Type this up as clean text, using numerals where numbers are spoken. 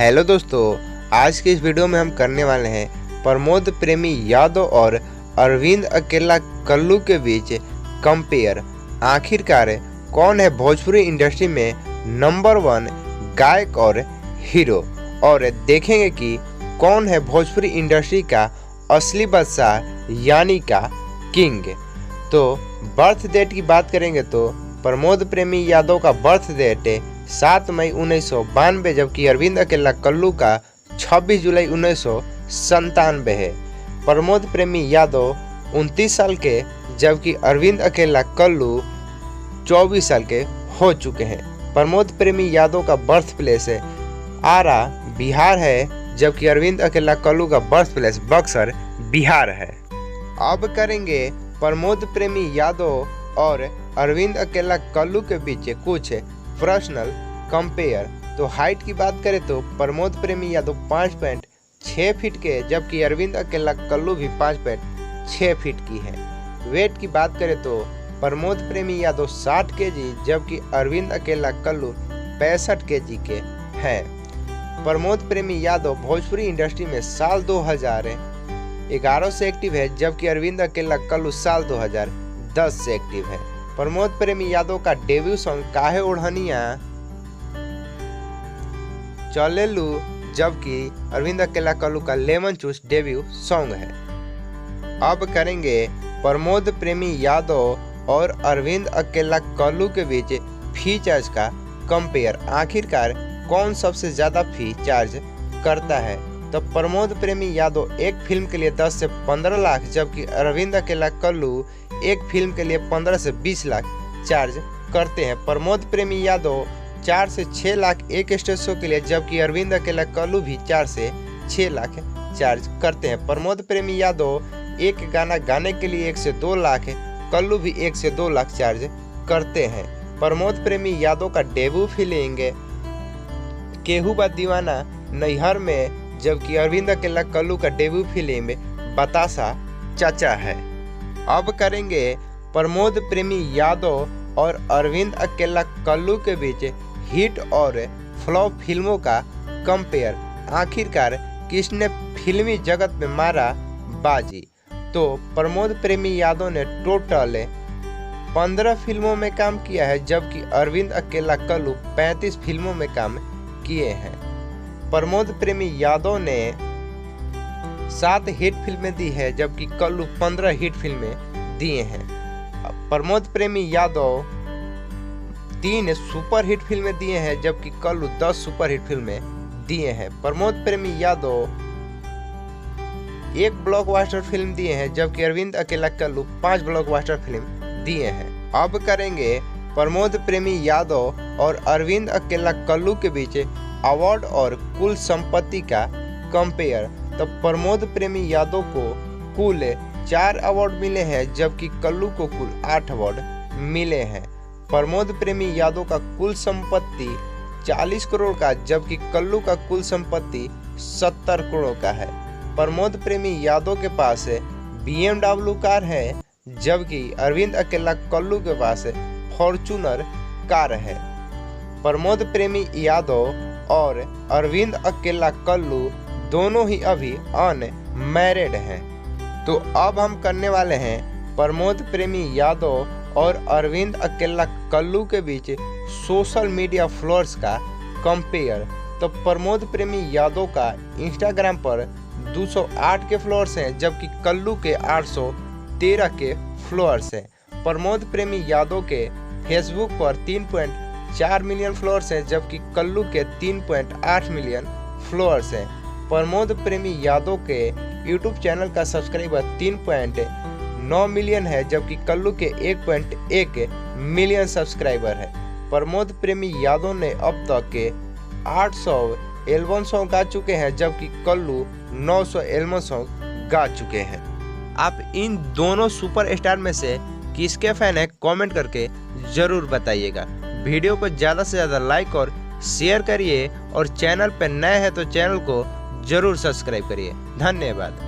Hello दोस्तों, आज के इस वीडियो में हम करने वाले हैं प्रमोद प्रेमी यादव और अरविंद अकेला कल्लू के बीच कंपेयर। आखिरकार कौन है भोजपुरी इंडस्ट्री में नंबर 1 गायक और हीरो, और देखेंगे कि कौन है भोजपुरी इंडस्ट्री का असली बादशाह यानी का किंग। तो बर्थ डेट की बात करेंगे तो प्रमोद प्रेमी यादव का बर्थ डेट 7 मई 1992, जबकि अरविंद अकेला कल्लू का 26 जुलाई 1997 है। प्रमोद प्रेमी यादव 29 साल के, जबकि अरविंद अकेला कल्लू 24 साल के हो चुके हैं। प्रमोद प्रेमी यादव का बर्थ प्लेस आरा बिहार है, जबकि अरविंद अकेला कल्लू का बर्थ प्लेस बक्सर बिहार है। अब करेंगे प्रमोद प्रेमी यादव और अरविंद अकेला कल्लू के बीच कुछ पर्सनल कंपेयर। तो हाइट की बात करें तो प्रमोद प्रेमी यादव 5.6 फीट के, जबकि अरविंद अकेला कल्लू भी 5.6 फीट की है। वेट की बात करें तो प्रमोद प्रेमी यादव 60 केजी, जबकि अरविंद अकेला कल्लू 65 केजी के हैं। प्रमोद प्रेमी यादव भोजपुरी इंडस्ट्री में साल 2011 से एक्टिव है, जबकि अरविंद अकेला कल्लू साल 2010 से एक्टिव है। प्रमोद प्रेमी यादव का डेब्यू सॉन्ग काहे ओढ़निया चलेलू, जबकि अरविंद अकेला कल्लू का लेमन चूस डेब्यू सॉन्ग है। अब करेंगे प्रमोद प्रेमी यादव और अरविंद अकेला कल्लू के बीच फी चार्ज का कंपेयर। आखिरकार कौन सबसे ज्यादा फी चार्ज करता है। तो प्रमोद प्रेमी यादव एक फिल्म के लिए 10 से 15 लाख, जबकि अरविंद अकेला कल्लू एक फिल्म के लिए 15 से 20 लाख चार्ज करते हैं। प्रमोद प्रेमी यादव 4 से 6 लाख एक स्टेज शो के लिए, जबकि अरविंद अकेला कल्लू भी 4 से 6 लाख चार्ज करते हैं। प्रमोद प्रेमी यादव एक गाना गाने के लिए 1 से 2 लाख, कल्लू भी 1 से 2 लाख चार्ज करते हैं। प्रमोद प्रेमी यादव का डेब्यू फिल्म केहू बा दीवाना नैहर में, जबकि अरविंद अकेला कल्लू का डेब्यू फिल्म बतासा चाचा है। अब करेंगे प्रमोद प्रेमी यादव और अरविंद अकेला कल्लू के बीच हिट और फ्लॉप फिल्मों का कंपेयर। आखिरकार किसने फिल्मी जगत में मारा बाजी। तो प्रमोद प्रेमी यादव ने टोटल 15 फिल्मों में काम किया है, जबकि अरविंद अकेला कल्लू 35 फिल्मों में काम किए हैं। प्रमोद प्रेमी यादव ने 7 हिट फिल्में दी है, जबकि कल्लू 15 हिट फिल्में दिए हैं। प्रमोद प्रेमी यादव 3 सुपर हिट फिल्में दिए हैं, जबकि कल्लू 10 सुपर हिट फिल्में दिए हैं। प्रमोद प्रेमी यादव 1 ब्लॉकबस्टर फिल्म दिए हैं, जबकि अरविंद अकेला कल्लू 5 ब्लॉकबस्टर फिल्म दिए हैं। अब करेंगे प्रमोद प्रेमी यादव और अरविंद अकेला कल्लू के बीच अवार्ड और कुल संपत्ति का कंपेयर। तो प्रमोद प्रेमी यादव को कुल 4 अवार्ड मिले हैं, जबकि कल्लू को कुल 8 अवार्ड मिले हैं। प्रमोद प्रेमी यादव का कुल संपत्ति 40 करोड़ का, जबकि कल्लू का कुल संपत्ति 70 करोड़ का है। प्रमोद प्रेमी यादव के पास BMW कार है, जबकि अरविंद अकेला कल्लू के पास फॉर्च्यूनर कार है। प्रमोद प्रेमी यादव और अरविंद अकेला कल्लू दोनों ही अभी अनमैरिड हैं। तो अब हम करने वाले हैं प्रमोद प्रेमी यादव और अरविंद अकेला कल्लू के बीच सोशल मीडिया फॉलोअर्स का कंपेयर। तो प्रमोद प्रेमी यादव का इंस्टाग्राम पर 208 के फॉलोअर्स हैं, जबकि कल्लू के 813 के फॉलोअर्स हैं। प्रमोद प्रेमी यादव के फेसबुक पर 3.4 मिलियन फॉलोअर्स हैं, जबकि कल्लू के 3.8 मिलियन फॉलोअर्स हैं। प्रमोद प्रेमी यादव के यूट्यूब चैनल का सब्सक्राइबर 3.9 मिलियन है, जबकि कल्लू के 1.1 मिलियन सब्सक्राइबर है। प्रमोद प्रेमी यादव ने अब तक के 800 एल्बम सॉन्ग गा चुके हैं, जबकि कल्लू 900 एल्बम सॉन्ग गा चुके हैं। आप इन दोनों सुपरस्टार में से किसके फैन हैं कमेंट करके जरूर बताइएगा। वीडियो को ज़्यादा से ज़्यादा लाइक और शेयर करिए, और चैनल पर नए हैं तो चैनल को जरूर सब्सक्राइब करिए। धन्यवाद।